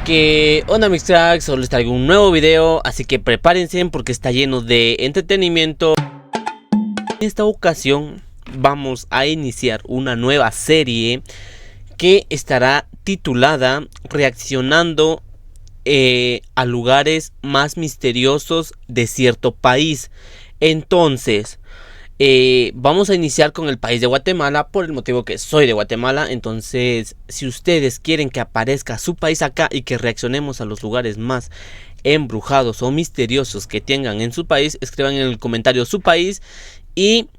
Que onda mis cracks, hoy les traigo un nuevo video, así que prepárense porque está lleno de entretenimiento. En esta ocasión vamos a iniciar una nueva serie que estará titulada Reaccionando a lugares más misteriosos de cierto país. Entonces vamos a iniciar con el país de Guatemala por el motivo que soy de Guatemala. Entonces, si ustedes quieren que aparezca su país acá y que reaccionemos a los lugares más embrujados o misteriosos que tengan en su país, escriban en el comentario su país y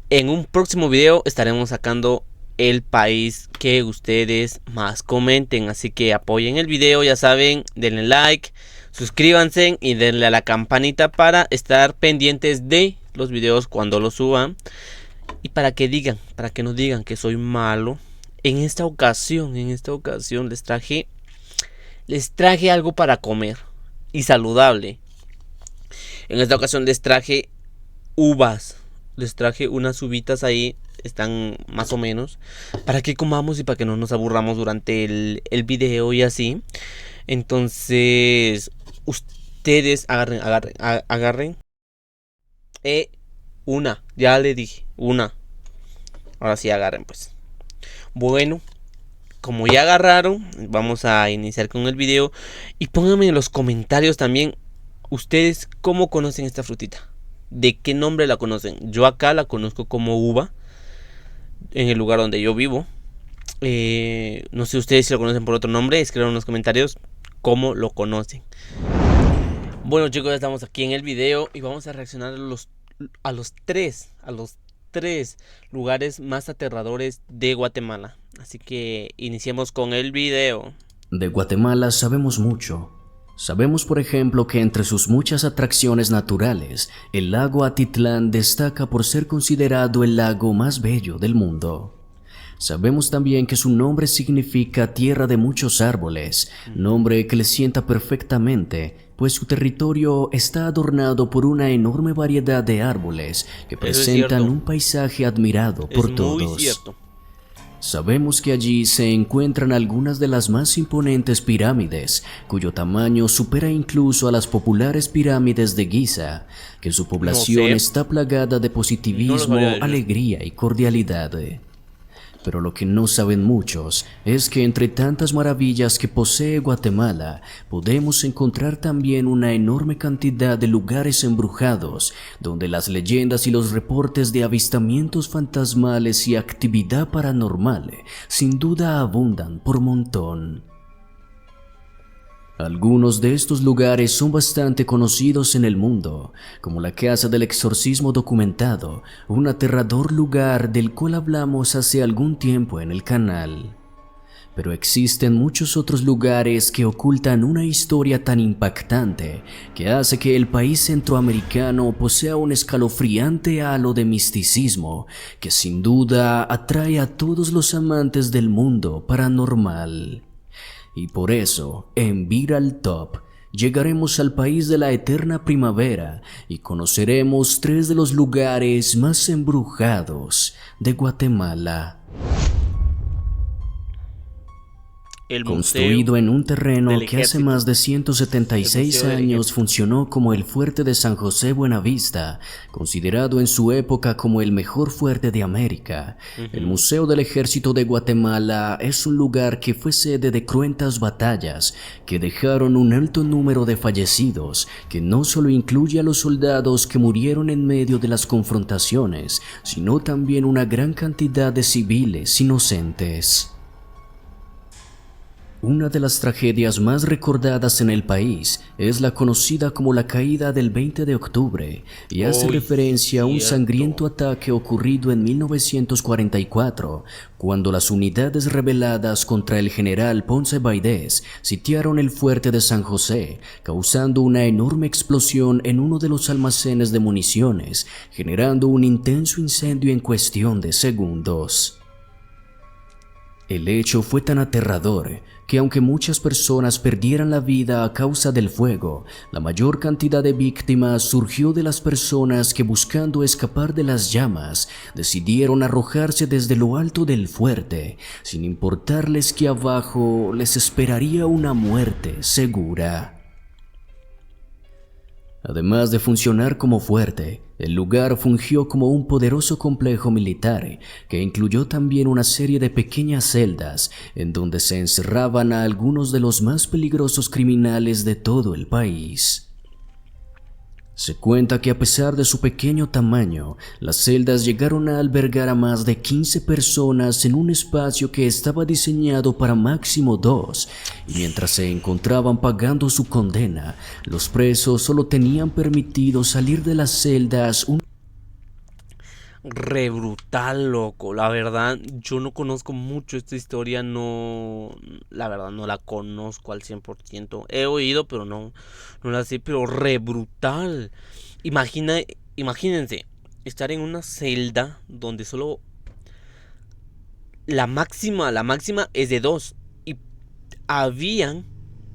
en un próximo video estaremos sacando el país que ustedes más comenten. Así que apoyen el video, ya saben, denle like, suscríbanse y denle a la campanita para estar pendientes de los videos cuando los suban. Y para que no digan que soy malo, en esta ocasión les traje algo para comer y saludable. En esta ocasión les traje uvas. Les traje unas uvitas ahí, están más o menos, para que comamos y para que no nos aburramos durante el video y así. Entonces, ustedes agarren. Una, ya le dije, una. Ahora sí agarren pues. Bueno, como ya agarraron, vamos a iniciar con el video. Y pónganme en los comentarios también, ustedes cómo conocen esta frutita. ¿De qué nombre la conocen? Yo acá la conozco como uva, en el lugar donde yo vivo. No sé ustedes si lo conocen por otro nombre. Escriban en los comentarios cómo lo conocen. Bueno chicos, ya estamos aquí en el video y vamos a reaccionar a los tres lugares más aterradores de Guatemala. Así que iniciemos con el video. De Guatemala sabemos mucho. Sabemos, por ejemplo, que entre sus muchas atracciones naturales, el lago Atitlán destaca por ser considerado el lago más bello del mundo. Sabemos también que su nombre significa tierra de muchos árboles, nombre que le sienta perfectamente, pues su territorio está adornado por una enorme variedad de árboles que presentan un paisaje admirado por todos. Muy cierto. Sabemos que allí se encuentran algunas de las más imponentes pirámides, cuyo tamaño supera incluso a las populares pirámides de Giza, que su población está plagada de positivismo, alegría y cordialidad. Pero lo que no saben muchos es que entre tantas maravillas que posee Guatemala, podemos encontrar también una enorme cantidad de lugares embrujados, donde las leyendas y los reportes de avistamientos fantasmales y actividad paranormal sin duda abundan por montón. Algunos de estos lugares son bastante conocidos en el mundo, como la Casa del Exorcismo Documentado, un aterrador lugar del cual hablamos hace algún tiempo en el canal. Pero existen muchos otros lugares que ocultan una historia tan impactante que hace que el país centroamericano posea un escalofriante halo de misticismo que sin duda atrae a todos los amantes del mundo paranormal. Y por eso, en Viral Top, llegaremos al país de la eterna primavera y conoceremos 3 de los lugares más embrujados de Guatemala. Construido en un terreno que hace más de 176 años funcionó como el fuerte de San José Buenavista, considerado en su época como el mejor fuerte de América, el Museo del Ejército de Guatemala es un lugar que fue sede de cruentas batallas que dejaron un alto número de fallecidos, que no solo incluye a los soldados que murieron en medio de las confrontaciones, sino también una gran cantidad de civiles inocentes. Una de las tragedias más recordadas en el país es la conocida como la caída del 20 de octubre y hace referencia a un sangriento ataque ocurrido en 1944, cuando las unidades rebeladas contra el general Ponce Baidés sitiaron el fuerte de San José, causando una enorme explosión en uno de los almacenes de municiones, generando un intenso incendio en cuestión de segundos. El hecho fue tan aterrador que aunque muchas personas perdieran la vida a causa del fuego, la mayor cantidad de víctimas surgió de las personas que, buscando escapar de las llamas, decidieron arrojarse desde lo alto del fuerte, sin importarles que abajo les esperaría una muerte segura. Además de funcionar como fuerte, el lugar fungió como un poderoso complejo militar que incluyó también una serie de pequeñas celdas en donde se encerraban a algunos de los más peligrosos criminales de todo el país. Se cuenta que a pesar de su pequeño tamaño, las celdas llegaron a albergar a más de 15 personas en un espacio que estaba diseñado para máximo 2, y mientras se encontraban pagando su condena, los presos solo tenían permitido salir de las celdas Re brutal, loco. La verdad, yo no conozco mucho esta historia, no, la verdad no la conozco al 100%. He oído, pero no la sé, pero re brutal. Imagina, imagínense estar en una celda donde solo la máxima es de 2 y habían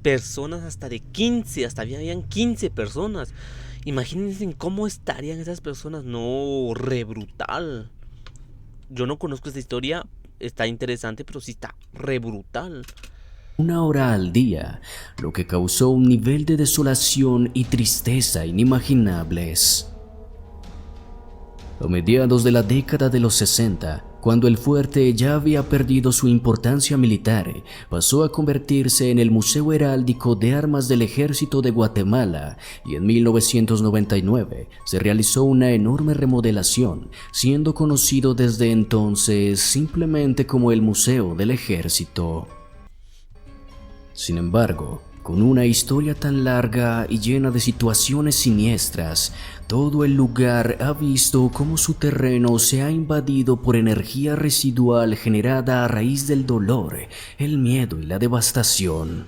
personas hasta de 15, hasta habían 15 personas. Imagínense en cómo estarían esas personas. No, re brutal. Yo no conozco esta historia. Está interesante, pero sí está re brutal. 1 hora al día, lo que causó un nivel de desolación y tristeza inimaginables. A mediados de la década de los 60, cuando el fuerte ya había perdido su importancia militar, pasó a convertirse en el Museo Heráldico de Armas del Ejército de Guatemala, y en 1999 se realizó una enorme remodelación, siendo conocido desde entonces simplemente como el Museo del Ejército. Sin embargo, con una historia tan larga y llena de situaciones siniestras, todo el lugar ha visto cómo su terreno se ha invadido por energía residual generada a raíz del dolor, el miedo y la devastación.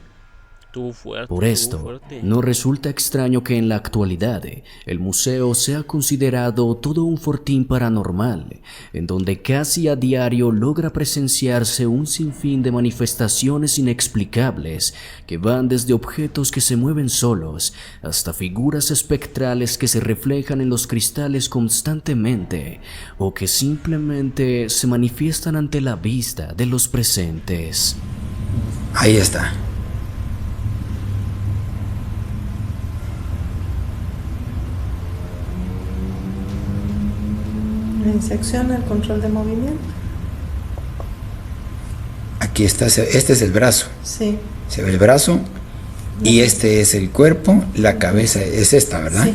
Por esto, no resulta extraño que en la actualidad el museo sea considerado todo un fortín paranormal, en donde casi a diario logra presenciarse un sinfín de manifestaciones inexplicables que van desde objetos que se mueven solos hasta figuras espectrales que se reflejan en los cristales constantemente o que simplemente se manifiestan ante la vista de los presentes. Ahí está. Se acciona el control de movimiento. Aquí está, este es el brazo. Sí. Se ve el brazo y este es el cuerpo, la cabeza es esta, ¿verdad? Sí.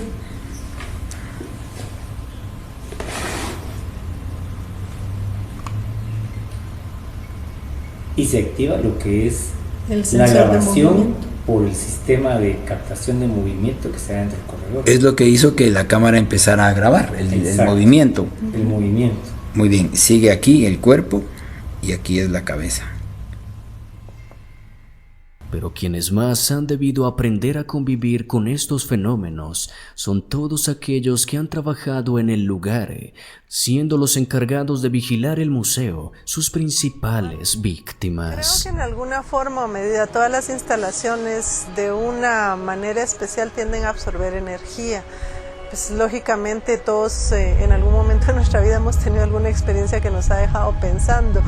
Y se activa lo que es El la sensor de grabación movimiento. por el sistema de captación de movimiento que está dentro del corredor. Es lo que hizo que la cámara empezara a grabar el Exacto. movimiento. El movimiento. Muy bien, sigue aquí el cuerpo y aquí es la cabeza. Pero quienes más han debido aprender a convivir con estos fenómenos son todos aquellos que han trabajado en el lugar, siendo los encargados de vigilar el museo sus principales víctimas. Creo que en alguna forma o medida todas las instalaciones de una manera especial tienden a absorber energía. Pues lógicamente todos en algún momento de nuestra vida hemos tenido alguna experiencia que nos ha dejado pensando,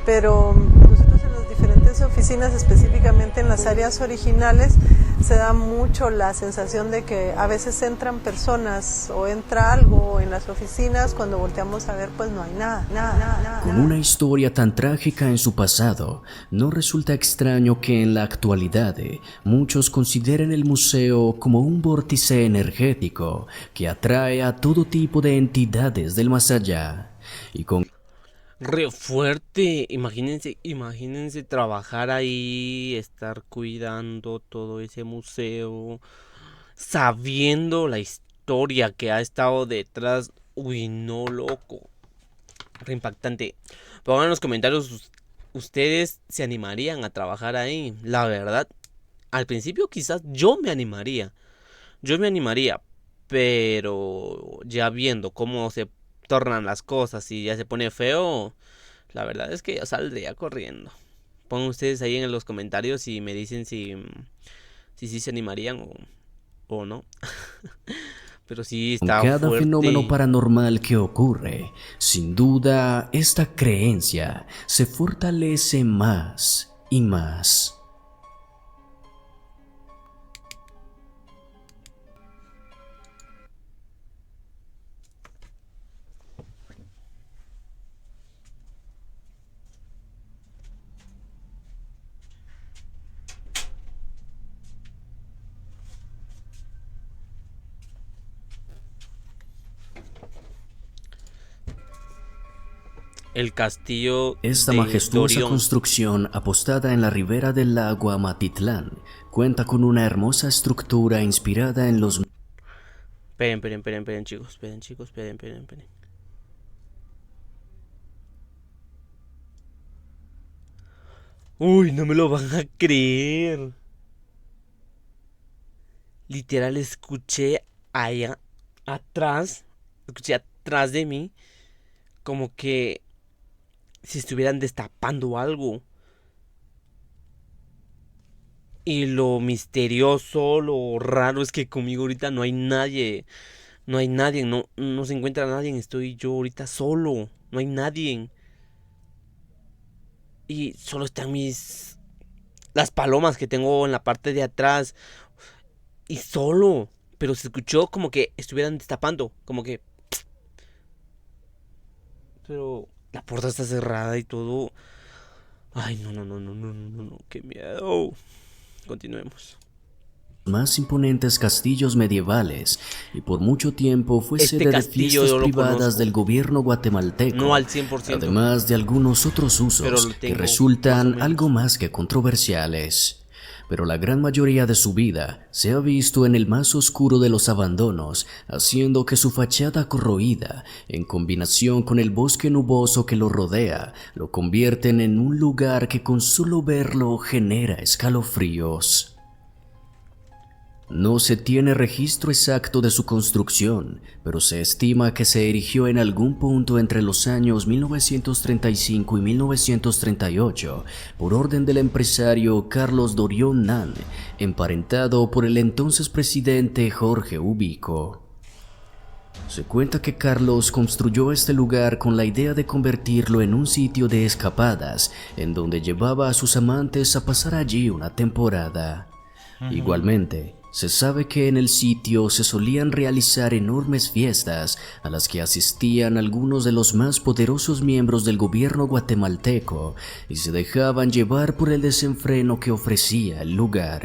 pero nosotros en las diferentes oficinas, específicamente en las áreas originales, se da mucho la sensación de que a veces entran personas o entra algo en las oficinas, cuando volteamos a ver pues no hay nada. Con una historia tan trágica en su pasado, no resulta extraño que en la actualidad muchos consideren el museo como un vórtice energético que atrae a todo tipo de entidades del más allá. Y con Re fuerte. Imagínense trabajar ahí, estar cuidando todo ese museo, sabiendo la historia que ha estado detrás. Uy, no, loco. Re impactante. Pongan en los comentarios, ¿ustedes se animarían a trabajar ahí? La verdad, al principio quizás yo me animaría. Pero ya viendo cómo se tornan las cosas y ya se pone feo, La verdad es que yo saldría corriendo. Pongan ustedes ahí en los comentarios y me dicen si sí se animarían o no. Pero sí Con está cada fenómeno fuerte. paranormal que ocurre, sin duda, esta creencia se fortalece más y más. El castillo Esta de majestuosa Dorión. construcción, apostada en la ribera del lago Amatitlán, cuenta con una hermosa estructura inspirada en los... Esperen, chicos. Esperen. Uy, no me lo van a creer. Literal, escuché allá atrás, escuché atrás de mí, como que si estuvieran destapando algo. Y lo misterioso, lo raro es que conmigo ahorita no hay nadie. No hay nadie, no se encuentra nadie. Estoy yo ahorita solo. No hay nadie. Y solo están las palomas que tengo en la parte de atrás. Y solo. Pero se escuchó como que estuvieran destapando. Como que... Pero la puerta está cerrada y todo. Ay, no. Qué miedo. Continuemos. más imponentes castillos medievales y por mucho tiempo fue Este sede de castillo fiestas yo lo privadas conozco. del gobierno guatemalteco, No al 100%. además de algunos otros Pero usos lo que tengo más resultan o menos. algo más que controversiales. Pero la gran mayoría de su vida se ha visto en el más oscuro de los abandonos, haciendo que su fachada corroída, en combinación con el bosque nuboso que lo rodea, lo convierten en un lugar que con solo verlo genera escalofríos. No se tiene registro exacto de su construcción, pero se estima que se erigió en algún punto entre los años 1935 y 1938 por orden del empresario Carlos Dorión Nan, emparentado por el entonces presidente Jorge Ubico. Se cuenta que Carlos construyó este lugar con la idea de convertirlo en un sitio de escapadas, en donde llevaba a sus amantes a pasar allí una temporada. Igualmente, se sabe que en el sitio se solían realizar enormes fiestas a las que asistían algunos de los más poderosos miembros del gobierno guatemalteco y se dejaban llevar por el desenfreno que ofrecía el lugar.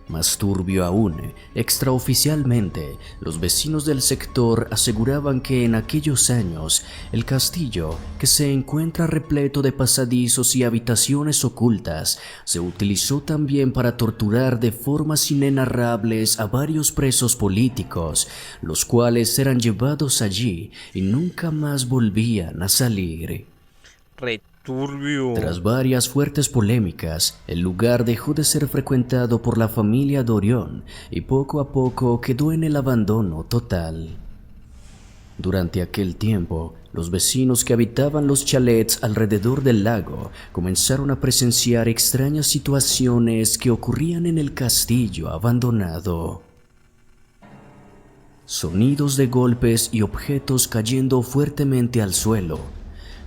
Más turbio aún, extraoficialmente, los vecinos del sector aseguraban que en aquellos años el castillo, que se encuentra repleto de pasadizos y habitaciones ocultas, se utilizó también para torturar de formas inenarrables a varios presos políticos, los cuales eran llevados allí y nunca más volvían a salir. Returbio. Tras varias fuertes polémicas, el lugar dejó de ser frecuentado por la familia Dorión y poco a poco quedó en el abandono total. Durante aquel tiempo, los vecinos que habitaban los chalets alrededor del lago comenzaron a presenciar extrañas situaciones que ocurrían en el castillo abandonado. Sonidos de golpes y objetos cayendo fuertemente al suelo,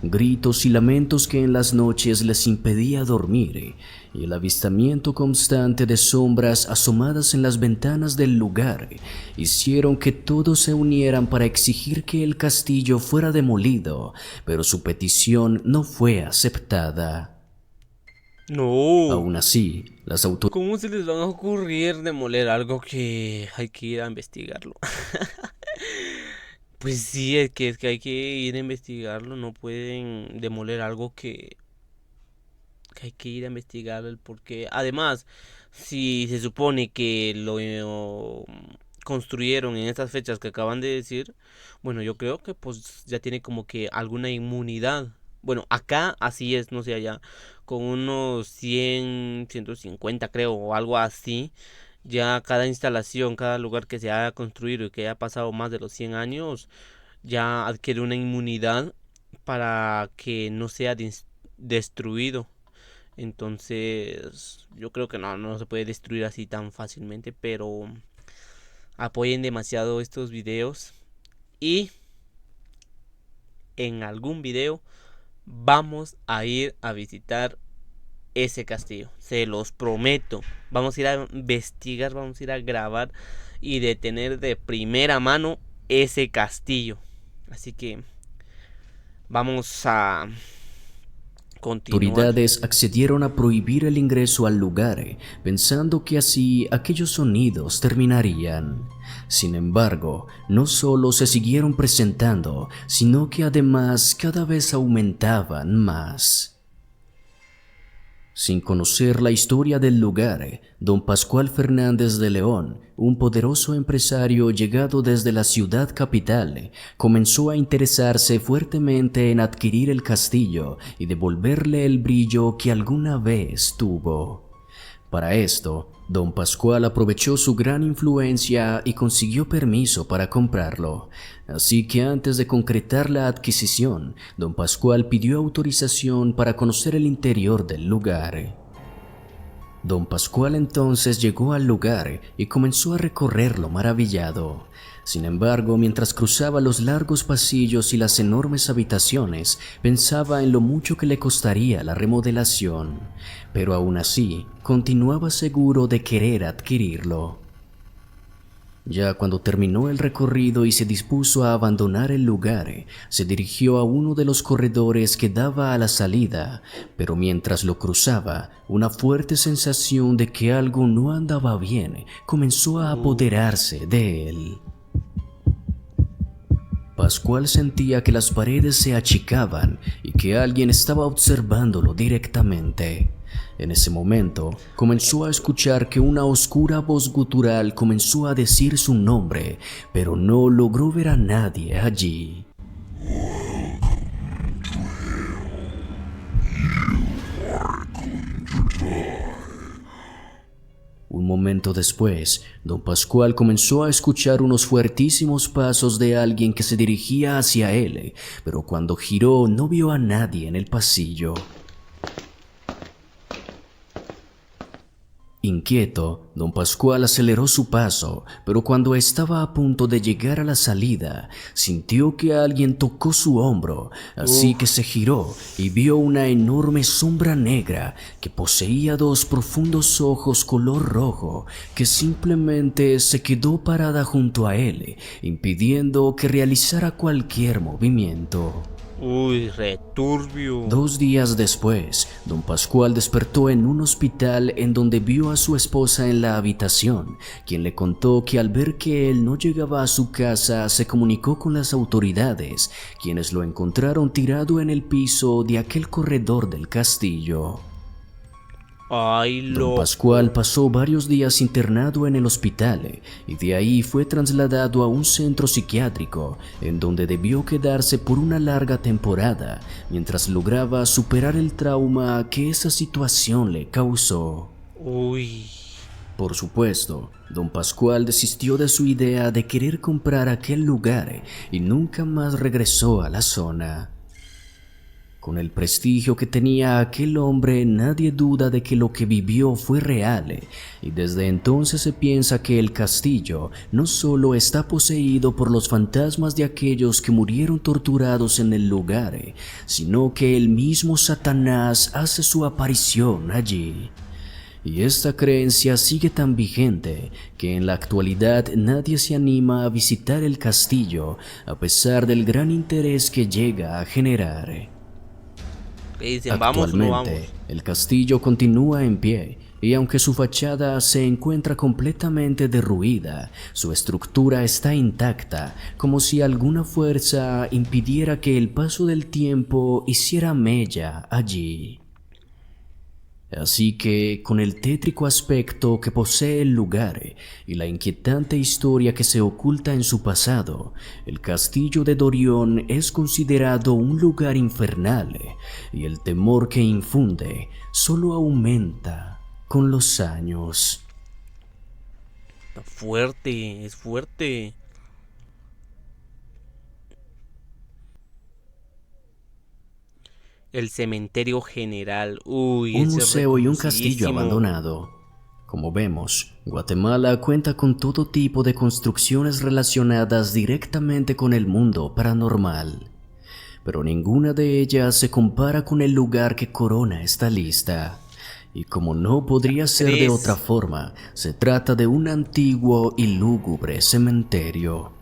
gritos y lamentos que en las noches les impedía dormir, y el avistamiento constante de sombras asomadas en las ventanas del lugar hicieron que todos se unieran para exigir que el castillo fuera demolido, pero su petición no fue aceptada. No. Aún así, las autoridades... ¿Cómo se les va a ocurrir demoler algo que hay que ir a investigarlo? Pues sí, es que hay que ir a investigarlo. No pueden demoler algo que hay que ir a investigar el porqué. Además, si se supone que lo construyeron en estas fechas que acaban de decir, bueno, yo creo que pues ya tiene como que alguna inmunidad. Bueno, acá así es, no sé, allá, con unos 100, 150 creo, o algo así. Ya cada instalación, cada lugar que se haya construido y que haya pasado más de los 100 años, ya adquiere una inmunidad para que no sea destruido. Entonces yo creo que no se puede destruir así tan fácilmente, pero apoyen demasiado estos videos y en algún video vamos a ir a visitar ese castillo, se los prometo. Vamos a ir a investigar, vamos a ir a grabar y detener de primera mano ese castillo. Así que vamos a continuar. Autoridades accedieron a prohibir el ingreso al lugar, pensando que así aquellos sonidos terminarían. Sin embargo, no solo se siguieron presentando, sino que además cada vez aumentaban más. Sin conocer la historia del lugar, don Pascual Fernández de León, un poderoso empresario llegado desde la ciudad capital, comenzó a interesarse fuertemente en adquirir el castillo y devolverle el brillo que alguna vez tuvo. Para esto, don Pascual aprovechó su gran influencia y consiguió permiso para comprarlo. Así que antes de concretar la adquisición, don Pascual pidió autorización para conocer el interior del lugar. Don Pascual entonces llegó al lugar y comenzó a recorrerlo maravillado. Sin embargo, mientras cruzaba los largos pasillos y las enormes habitaciones, pensaba en lo mucho que le costaría la remodelación, pero aún así, continuaba seguro de querer adquirirlo. Ya cuando terminó el recorrido y se dispuso a abandonar el lugar, se dirigió a uno de los corredores que daba a la salida, pero mientras lo cruzaba, una fuerte sensación de que algo no andaba bien comenzó a apoderarse de él. Pascual sentía que las paredes se achicaban y que alguien estaba observándolo directamente. En ese momento, comenzó a escuchar que una oscura voz gutural comenzó a decir su nombre, pero no logró ver a nadie allí. Un momento después, don Pascual comenzó a escuchar unos fuertísimos pasos de alguien que se dirigía hacia él, pero cuando giró no vio a nadie en el pasillo. Inquieto, don Pascual aceleró su paso, pero cuando estaba a punto de llegar a la salida, sintió que alguien tocó su hombro, así que se giró y vio una enorme sombra negra que poseía dos profundos ojos color rojo que simplemente se quedó parada junto a él, impidiendo que realizara cualquier movimiento. Uy, returbio. 2 días después, don Pascual despertó en un hospital en donde vio a su esposa en la habitación, quien le contó que al ver que él no llegaba a su casa, se comunicó con las autoridades, quienes lo encontraron tirado en el piso de aquel corredor del castillo. Ay, Don Pascual pasó varios días internado en el hospital y de ahí fue trasladado a un centro psiquiátrico en donde debió quedarse por una larga temporada mientras lograba superar el trauma que esa situación le causó. Uy. Por supuesto, don Pascual desistió de su idea de querer comprar aquel lugar y nunca más regresó a la zona. Con el prestigio que tenía aquel hombre, nadie duda de que lo que vivió fue real, y desde entonces se piensa que el castillo no solo está poseído por los fantasmas de aquellos que murieron torturados en el lugar, sino que el mismo Satanás hace su aparición allí. Y esta creencia sigue tan vigente que en la actualidad nadie se anima a visitar el castillo a pesar del gran interés que llega a generar. Dicen, ¿vamos o no vamos? Actualmente, el castillo continúa en pie y aunque su fachada se encuentra completamente derruida, su estructura está intacta, como si alguna fuerza impidiera que el paso del tiempo hiciera mella allí. Así que, con el tétrico aspecto que posee el lugar y la inquietante historia que se oculta en su pasado, el castillo de Dorión es considerado un lugar infernal y el temor que infunde solo aumenta con los años. Está fuerte, es fuerte. El cementerio general. Uy, Un ese es museo y un castillo reconocidísimo. abandonado. Como vemos, Guatemala cuenta con todo tipo de construcciones relacionadas directamente con el mundo paranormal, pero ninguna de ellas se compara con el lugar que corona esta lista. Y como no podría ser de otra forma, se trata de un antiguo y lúgubre cementerio.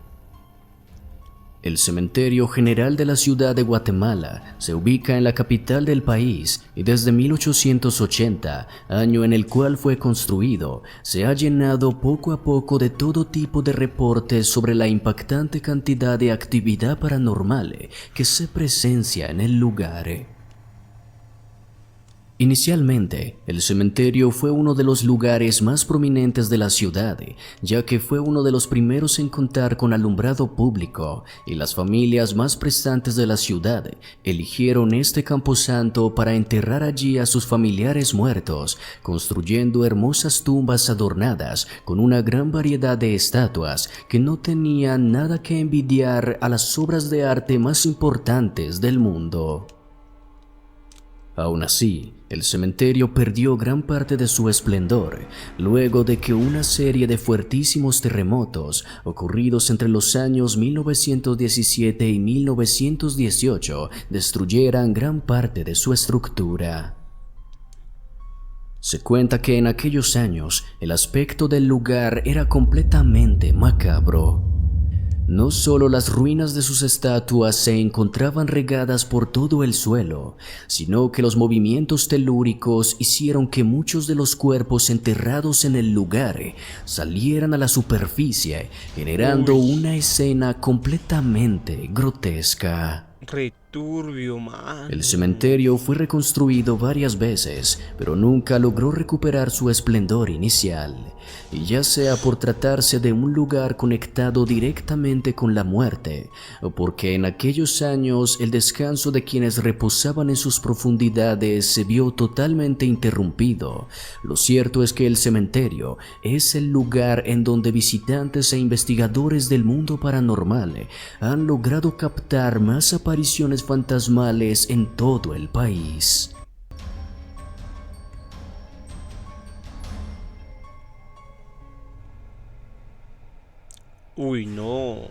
El Cementerio General de la Ciudad de Guatemala se ubica en la capital del país y desde 1880, año en el cual fue construido, se ha llenado poco a poco de todo tipo de reportes sobre la impactante cantidad de actividad paranormal que se presencia en el lugar. Inicialmente, el cementerio fue uno de los lugares más prominentes de la ciudad, ya que fue uno de los primeros en contar con alumbrado público, y las familias más prestantes de la ciudad eligieron este camposanto para enterrar allí a sus familiares muertos, construyendo hermosas tumbas adornadas con una gran variedad de estatuas que no tenían nada que envidiar a las obras de arte más importantes del mundo. Aún así, el cementerio perdió gran parte de su esplendor luego de que una serie de fuertísimos terremotos ocurridos entre los años 1917 y 1918 destruyeran gran parte de su estructura. Se cuenta que en aquellos años el aspecto del lugar era completamente macabro. No solo las ruinas de sus estatuas se encontraban regadas por todo el suelo, sino que los movimientos telúricos hicieron que muchos de los cuerpos enterrados en el lugar salieran a la superficie, generando una escena completamente grotesca. Returbio, man. El cementerio fue reconstruido varias veces, pero nunca logró recuperar su esplendor inicial, y ya sea por tratarse de un lugar conectado directamente con la muerte, o porque en aquellos años el descanso de quienes reposaban en sus profundidades se vio totalmente interrumpido, lo cierto es que el cementerio es el lugar en donde visitantes e investigadores del mundo paranormal han logrado captar más apariciones fantasmales en todo el país. Uy, no.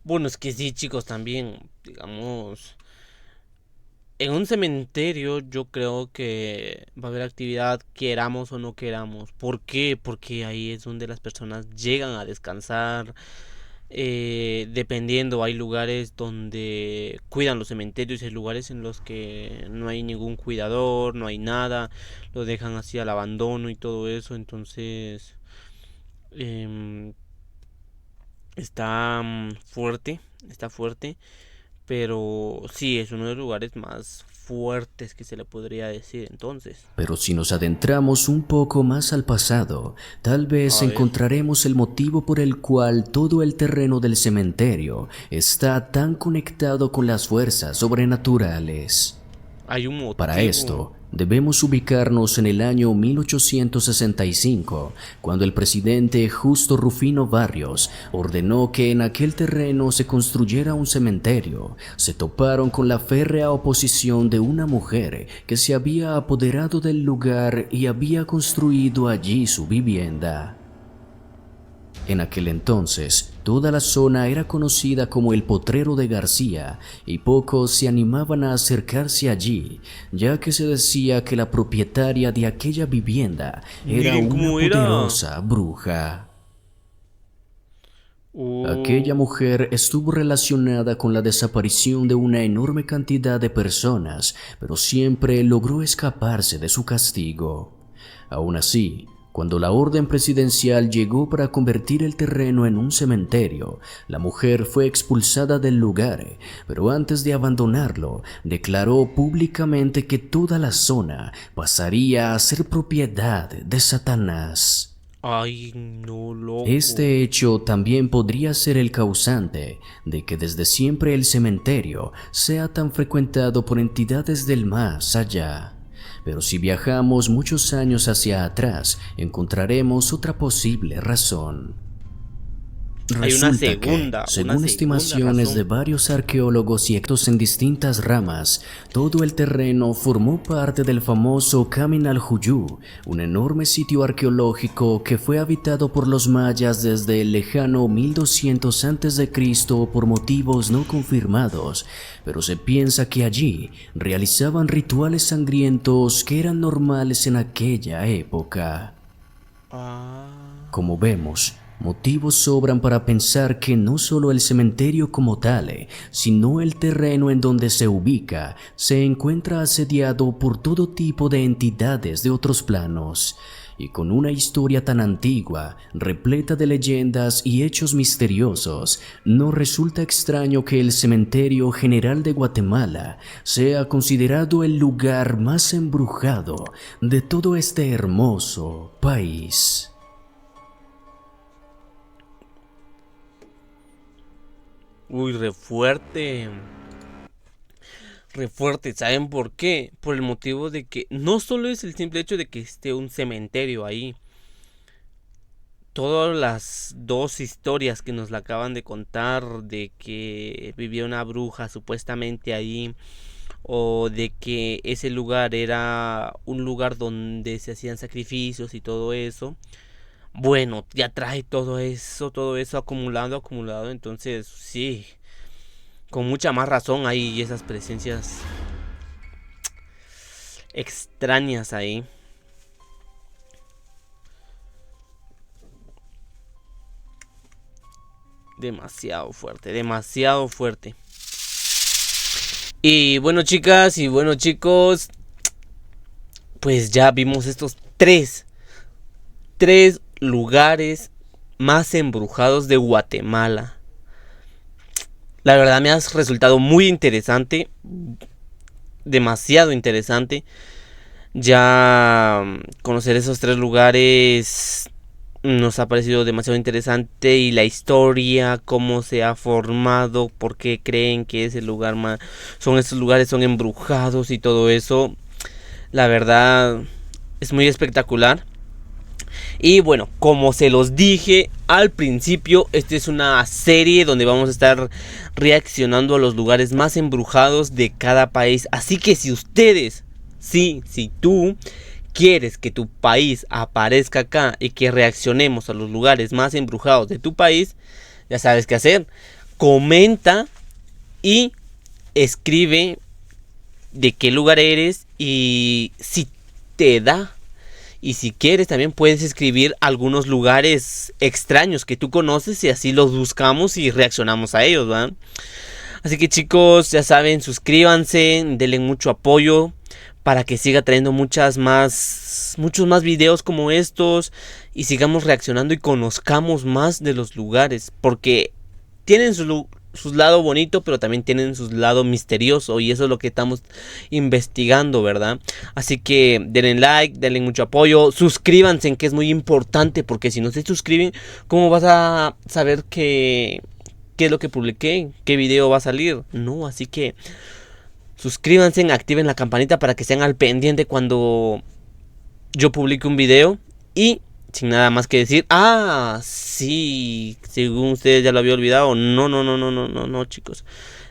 Bueno, es que sí, chicos, también, digamos, en un cementerio yo creo que va a haber actividad, queramos o no queramos. ¿Por qué? Porque ahí es donde las personas llegan a descansar. Dependiendo, hay lugares donde cuidan los cementerios y hay lugares en los que no hay ningún cuidador, no hay nada, lo dejan así al abandono y todo eso. Entonces, em, está está fuerte, pero sí, es uno de los lugares más fuertes que se le podría decir entonces. Pero si nos adentramos un poco más al pasado, tal vez A ver. encontraremos el motivo por el cual todo el terreno del cementerio está tan conectado con las fuerzas sobrenaturales. Hay un motivo. Para esto, debemos ubicarnos en el año 1865, cuando el presidente Justo Rufino Barrios ordenó que en aquel terreno se construyera un cementerio. Se toparon con la férrea oposición de una mujer que se había apoderado del lugar y había construido allí su vivienda. En aquel entonces, toda la zona era conocida como el Potrero de García y pocos se animaban a acercarse allí, ya que se decía que la propietaria de aquella vivienda era Miren una cómo era. poderosa bruja. Oh, Aquella mujer estuvo relacionada con la desaparición de una enorme cantidad de personas, pero siempre logró escaparse de su castigo. Aún así, cuando la orden presidencial llegó para convertir el terreno en un cementerio, la mujer fue expulsada del lugar, pero antes de abandonarlo, declaró públicamente que toda la zona pasaría a ser propiedad de Satanás. ay, no, loco. Este hecho también podría ser el causante de que desde siempre el cementerio sea tan frecuentado por entidades del más allá. Pero si viajamos muchos años hacia atrás, encontraremos otra posible razón. Hay una Resulta segunda, que, según estimaciones razón. de varios arqueólogos y expertos en distintas ramas, todo el terreno formó parte del famoso Kamin al-Huyu, un enorme sitio arqueológico que fue habitado por los mayas desde el lejano 1200 a.C. por motivos no confirmados, pero se piensa que allí realizaban rituales sangrientos que eran normales en aquella época. Como vemos, motivos sobran para pensar que no solo el cementerio como tal, sino el terreno en donde se ubica, se encuentra asediado por todo tipo de entidades de otros planos. Y con una historia tan antigua, repleta de leyendas y hechos misteriosos, no resulta extraño que el Cementerio General de Guatemala sea considerado el lugar más embrujado de todo este hermoso país. Uy, re fuerte. Re fuerte, ¿saben por qué? Por el motivo de que no solo es el simple hecho de que esté un cementerio ahí. Todas las dos historias que nos la acaban de contar, de que vivía una bruja supuestamente ahí, o de que ese lugar era un lugar donde se hacían sacrificios y todo eso. Bueno, ya trae todo eso acumulado, entonces sí, con mucha más razón hay esas presencias extrañas ahí. Demasiado fuerte, demasiado fuerte. Y bueno, chicas y bueno, chicos, pues ya vimos estos tres lugares más embrujados de Guatemala. La verdad me ha resultado muy interesante, demasiado interesante. Ya conocer esos tres lugares nos ha parecido demasiado interesante, y la historia, cómo se ha formado, por qué creen que ese lugar son estos lugares son embrujados y todo eso. La verdad es muy espectacular. Y bueno, como se los dije al principio, esta es una serie donde vamos a estar reaccionando a los lugares más embrujados de cada país. Así que si ustedes, si tú quieres que tu país aparezca acá y que reaccionemos a los lugares más embrujados de tu país, ya sabes qué hacer. Comenta y escribe de qué lugar eres y si te da. Y si quieres también puedes escribir algunos lugares extraños que tú conoces y así los buscamos y reaccionamos a ellos, ¿verdad? Así que chicos, ya saben, suscríbanse, denle mucho apoyo para que siga trayendo muchos más videos como estos y sigamos reaccionando y conozcamos más de los lugares, porque tienen su lado bonito, pero también tienen su lado misterioso, y eso es lo que estamos investigando, ¿verdad? Así que denle like, denle mucho apoyo, suscríbanse, que es muy importante, porque si no se suscriben, ¿cómo vas a saber qué es lo que publiqué? ¿Qué video va a salir? No, así que suscríbanse, activen la campanita para que sean al pendiente cuando yo publique un video. Y sin nada más que decir, sí, según ustedes ya lo había olvidado. No, chicos.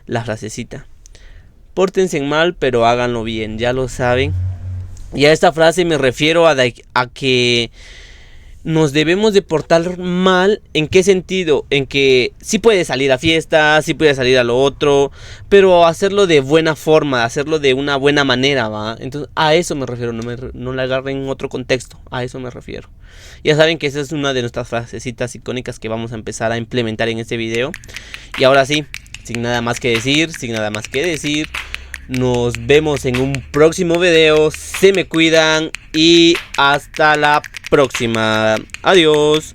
La frasecita. Pórtense mal, pero háganlo bien, ya lo saben. Y a esta frase me refiero a que nos debemos de portar mal. ¿En qué sentido? En que sí puedes salir a fiestas, sí puedes salir a lo otro, pero hacerlo de buena forma, hacerlo de una buena manera, ¿va? Entonces a eso me refiero, no le agarren otro contexto, a eso me refiero. Ya saben que esa es una de nuestras frasecitas icónicas que vamos a empezar a implementar en este video. Y ahora sí, sin nada más que decir, nos vemos en un próximo video. Se me cuidan y hasta la próxima. Adiós.